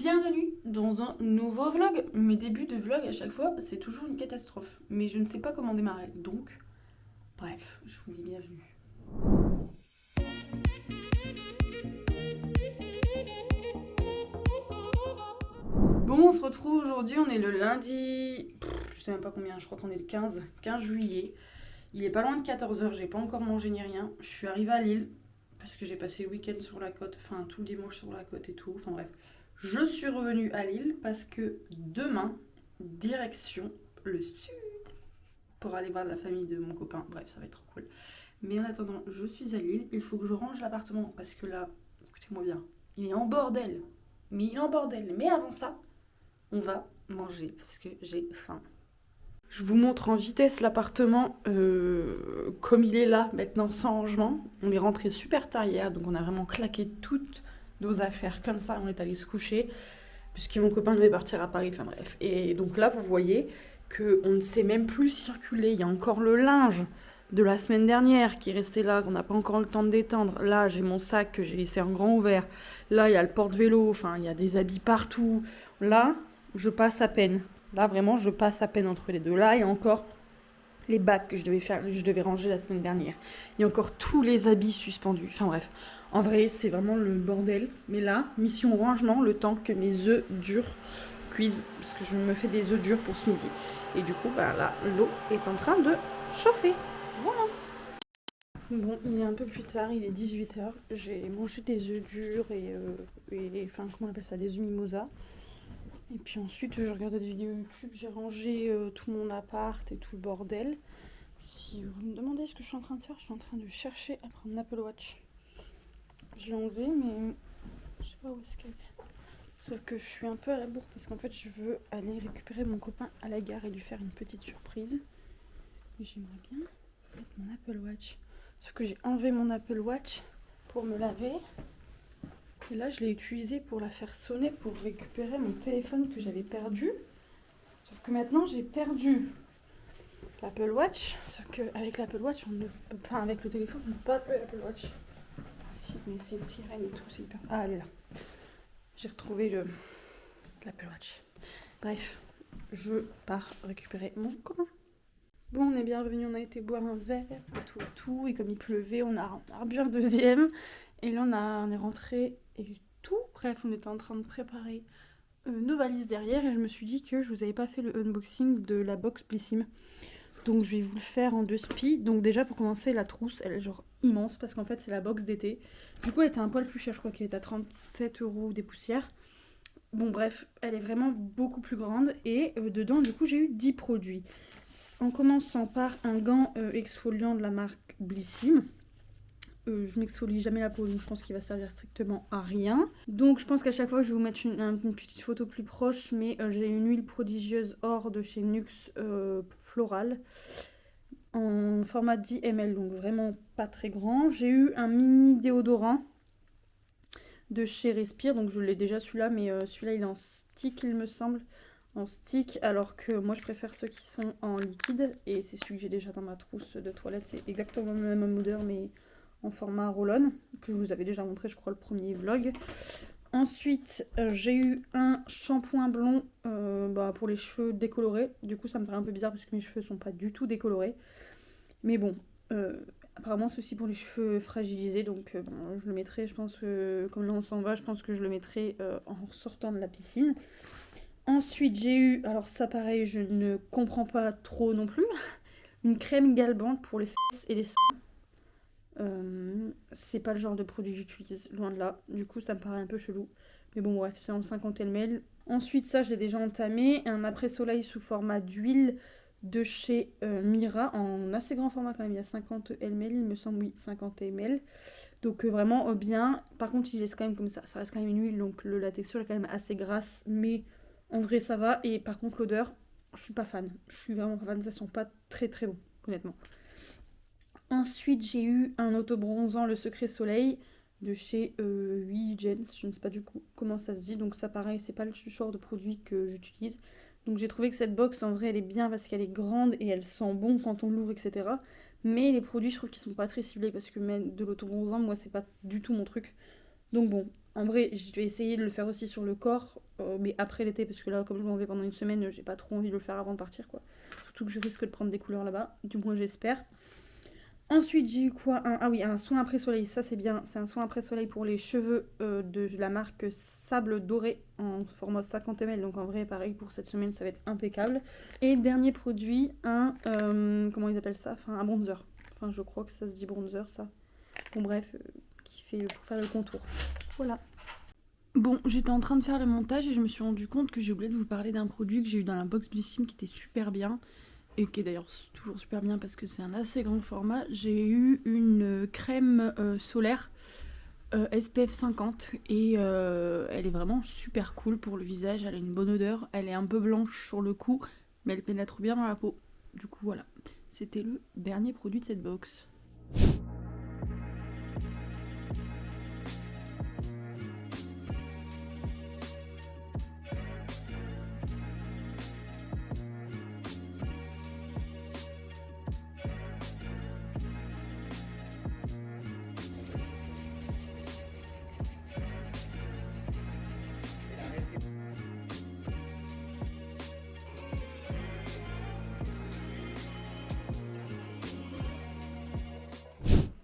Bienvenue dans un nouveau vlog. Mes débuts de vlog à chaque fois, c'est toujours une catastrophe. Mais je ne sais pas comment démarrer. Donc, bref, je vous dis bienvenue. Bon, on se retrouve aujourd'hui, on est le lundi... je sais même pas combien, je crois qu'on est le 15 juillet. Il est pas loin de 14 h, j'ai pas encore mangé ni rien. Je suis arrivée à Lille, parce que j'ai passé le week-end sur la côte, enfin tout le dimanche sur la côte et tout, enfin bref. Je suis revenue à Lille parce que demain, direction le sud, pour aller voir la famille de mon copain. Bref, ça va être trop cool. Mais en attendant, je suis à Lille, il faut que je range l'appartement, parce que là, écoutez-moi bien, il est en bordel. Mais il est en bordel. Mais avant ça, on va manger, parce que j'ai faim. Je vous montre en vitesse l'appartement comme il est là maintenant, sans rangement. On est rentré super tard hier, donc on a vraiment claqué toutes nos affaires comme ça. On est allé se coucher, puisque mon copain devait partir à Paris, enfin bref. Et donc là, vous voyez qu'on ne sait même plus circuler. Il y a encore le linge de la semaine dernière qui est resté là, qu'on n'a pas encore le temps de détendre. Là, j'ai mon sac que j'ai laissé en grand ouvert. Là, il y a le porte-vélo, enfin, il y a des habits partout. Là, je passe à peine. Là, vraiment, je passe à peine entre les deux. Là, il y a encore les bacs que je devais ranger la semaine dernière. Il y a encore tous les habits suspendus. Enfin bref, en vrai, c'est vraiment le bordel. Mais là, mission rangement, le temps que mes œufs durs cuisent. Parce que je me fais des œufs durs pour ce midi. Et du coup, bah là, l'eau est en train de chauffer. Voilà. Bon, il est un peu plus tard, il est 18 h. J'ai mangé des œufs durs et enfin, comment on appelle ça, des œufs mimosa. Et puis ensuite, je regardais des vidéos YouTube, j'ai rangé tout mon appart et tout le bordel. Si vous me demandez ce que je suis en train de faire, je suis en train de chercher après mon Apple Watch. Je l'ai enlevé, mais je sais pas où est-ce qu'elle est. Sauf que je suis un peu à la bourre parce qu'en fait, je veux aller récupérer mon copain à la gare et lui faire une petite surprise. Et j'aimerais bien mettre mon Apple Watch. Sauf que j'ai enlevé mon Apple Watch pour me laver. Et là, je l'ai utilisé pour la faire sonner pour récupérer mon téléphone que j'avais perdu. Sauf que maintenant, j'ai perdu l'Apple Watch. Sauf qu'avec l'Apple Watch, on ne peut pas, avec le téléphone, on ne peut pas appeler l'Apple Watch. Si, mais c'est une sirène et tout, c'est hyper... Ah, elle est là. J'ai retrouvé l'Apple Watch. Bref, je pars récupérer mon copain. Bon, on est bien revenu, on a été boire un verre, tout. Et comme il pleuvait, on a bu un deuxième. Et là, on est rentré et tout. Bref, on était en train de préparer nos valises derrière. Et je me suis dit que je vous avais pas fait le unboxing de la box Blissim. Donc, je vais vous le faire en deux spi. Donc, déjà, pour commencer, la trousse, elle est genre immense parce qu'en fait, c'est la box d'été. Du coup, elle était un poil plus chère. Je crois qu'elle est à 37 € des poussières. Bon, bref, elle est vraiment beaucoup plus grande. Et dedans, du coup, j'ai eu 10 produits. En commençant par un gant exfoliant de la marque Blissim. Je m'exfolie jamais la peau, donc je pense qu'il va servir strictement à rien. Donc je pense qu'à chaque fois je vais vous mettre une petite photo plus proche, mais j'ai une huile prodigieuse or de chez Nux Floral en format 10 ml, donc vraiment pas très grand. J'ai eu un mini déodorant de chez Respire, donc je l'ai déjà celui-là, mais celui-là il est en stick il me semble. En stick, alors que moi je préfère ceux qui sont en liquide, et c'est celui que j'ai déjà dans ma trousse de toilette. C'est exactement la même odeur, mais en format roll-on, que je vous avais déjà montré, je crois, le premier vlog. Ensuite, j'ai eu un shampoing blond pour les cheveux décolorés. Du coup, ça me paraît un peu bizarre parce que mes cheveux sont pas du tout décolorés. Mais bon, apparemment, c'est aussi pour les cheveux fragilisés. Donc, je le mettrai, je pense, comme là on s'en va, je pense que je le mettrai en sortant de la piscine. Ensuite, j'ai eu, alors ça pareil, je ne comprends pas trop non plus, une crème galbante pour les fesses et les seins. C'est pas le genre de produit que j'utilise, loin de là. Du coup, ça me paraît un peu chelou. Mais bon, bref, c'est en 50 ml. Ensuite, ça, je l'ai déjà entamé. Un après-soleil sous format d'huile de chez Mira, en assez grand format quand même. Il y a 50 ml, il me semble, oui, 50 ml. Donc vraiment bien. Par contre, il laisse quand même comme ça. Ça reste quand même une huile, donc la texture est quand même assez grasse. Mais en vrai, ça va. Et par contre, l'odeur, je suis pas fan. Je suis vraiment pas fan. Ça sent pas très très bon, honnêtement. Ensuite, j'ai eu un auto-bronzant Le Secret Soleil de chez Oui James. Je ne sais pas du coup comment ça se dit. Donc ça pareil, c'est pas le genre de produit que j'utilise. Donc j'ai trouvé que cette box en vrai elle est bien parce qu'elle est grande et elle sent bon quand on l'ouvre, etc. Mais les produits je trouve qu'ils sont pas très ciblés parce que mettre de l'auto-bronzant, moi c'est pas du tout mon truc. Donc bon, En vrai, je vais essayer de le faire aussi sur le corps, mais après l'été, parce que là, comme je m'en vais pendant une semaine, j'ai pas trop envie de le faire avant de partir, quoi. Surtout que je risque de prendre des couleurs là-bas, du moins j'espère. Ensuite, j'ai eu quoi? Ah oui, un soin après-soleil, ça c'est bien. C'est un soin après-soleil pour les cheveux de la marque Sable Doré en format 50 ml. Donc en vrai, pareil, pour cette semaine, ça va être impeccable. Et dernier produit, comment ils appellent ça? Enfin, un bronzer. Enfin, je crois que ça se dit bronzer, ça. Bon, bref, qui fait pour faire le contour. Voilà. Bon, j'étais en train de faire le montage et je me suis rendu compte que j'ai oublié de vous parler d'un produit que j'ai eu dans la box Blissim qui était super bien. Et qui est d'ailleurs toujours super bien parce que c'est un assez grand format. J'ai eu une crème solaire SPF 50 et elle est vraiment super cool pour le visage. Elle a une bonne odeur, elle est un peu blanche sur le cou, mais elle pénètre bien dans la peau. Du coup voilà, c'était le dernier produit de cette box.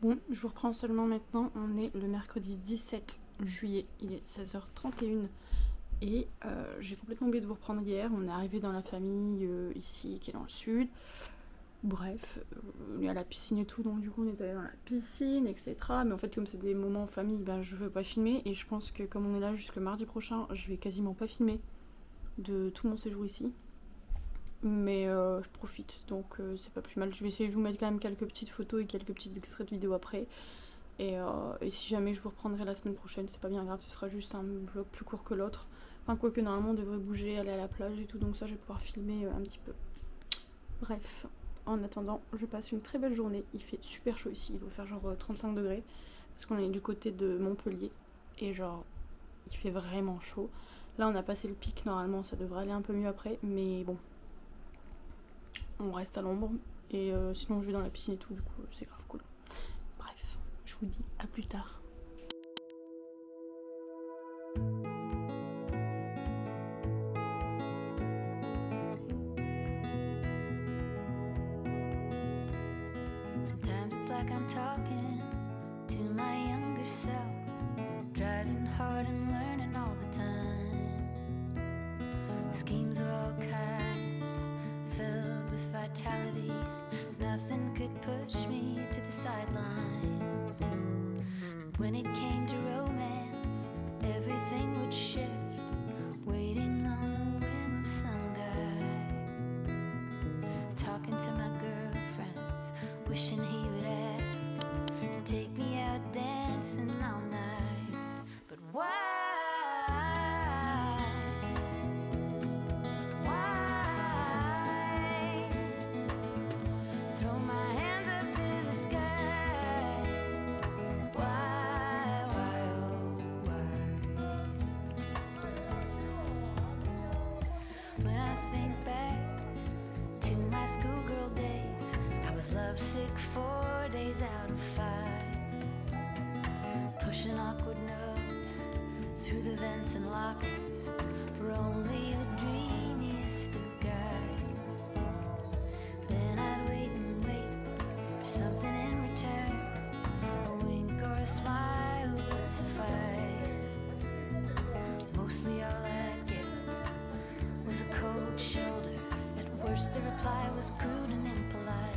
Bon, je vous reprends seulement maintenant, on est le mercredi 17 juillet, il est 16h31 et j'ai complètement oublié de vous reprendre hier, on est arrivé dans la famille ici qui est dans le sud, bref, on est à la piscine et tout, donc du coup on est allé dans la piscine, etc. Mais en fait comme c'est des moments en famille, ben je veux pas filmer et je pense que comme on est là jusqu'au mardi prochain, je vais quasiment pas filmer de tout mon séjour ici. Mais je profite, donc c'est pas plus mal. Je vais essayer de vous mettre quand même quelques petites photos et quelques petits extraits de vidéos après. Et si jamais je vous reprendrai la semaine prochaine, c'est pas bien grave, ce sera juste un vlog plus court que l'autre. Enfin, quoique normalement on devrait bouger, aller à la plage et tout, donc ça je vais pouvoir filmer un petit peu. Bref, en attendant, je passe une très belle journée. Il fait super chaud ici, il doit faire genre 35 degrés, parce qu'on est du côté de Montpellier. Et genre, il fait vraiment chaud. Là on a passé le pic, normalement ça devrait aller un peu mieux après, mais bon. On reste à l'ombre et sinon je vais dans la piscine et tout, du coup c'est grave cool. Bref, je vous dis à plus tard. Sometimes it's like I'm talking to my younger self, driving hard and learning all the time. Schemes of all kinds, filled with vitality. Nothing could push me to the sidelines. When it came to romance, everything would shift, waiting on the whim of some guy. Talking to my girlfriends, wishing he would ask to take me out dancing all night. But why? Throw my hands up to the sky. Why, oh why? When I think back to my schoolgirl days, I was lovesick 4 days out of 5, pushing awkward notes through the vents and lockers for only the dreamiest of guys. Then I'd wait and wait for something in return, a wink or a smile would suffice. Mostly all I'd get was a cold shoulder. At worst the reply was crude and impolite.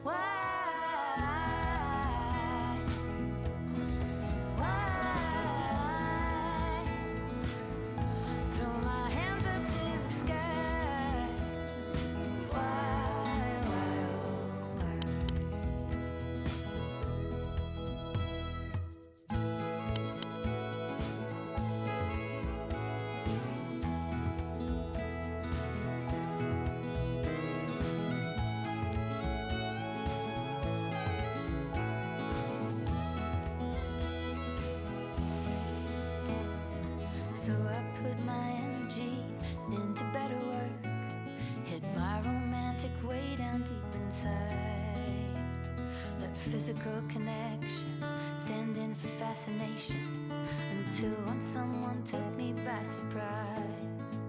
Why? Throw my hands up to the sky. Why, oh why? So I put my energy into better work, hid my romantic way down deep inside. Let physical connection stand in for fascination, and till once someone took me by surprise.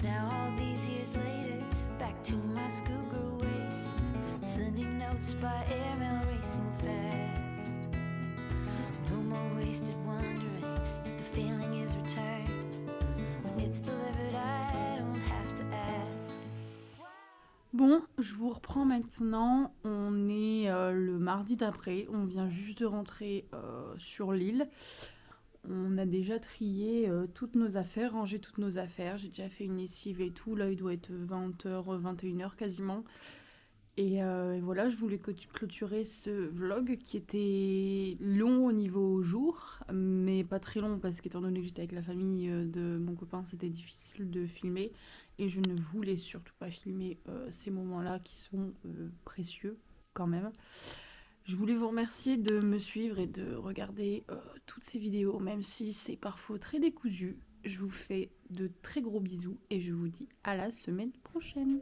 Now all these years later, back to my schoolgirl ways, sending notes by airmail racing fast. No more wasted wondering if the feeling is returned. When it's delivered, I don't have to ask. Bon, je vous reprends maintenant. On est le mardi d'après. On vient juste de rentrer sur l'île. On a déjà trié toutes nos affaires, rangé toutes nos affaires. J'ai déjà fait une lessive et tout. Là, il doit être 20h, 21h quasiment. Et voilà, je voulais clôturer ce vlog qui était long au niveau jour, mais pas très long parce qu'étant donné que j'étais avec la famille de mon copain, c'était difficile de filmer. Et je ne voulais surtout pas filmer ces moments-là qui sont précieux quand même. Je voulais vous remercier de me suivre et de regarder toutes ces vidéos, même si c'est parfois très décousu. Je vous fais de très gros bisous et je vous dis à la semaine prochaine.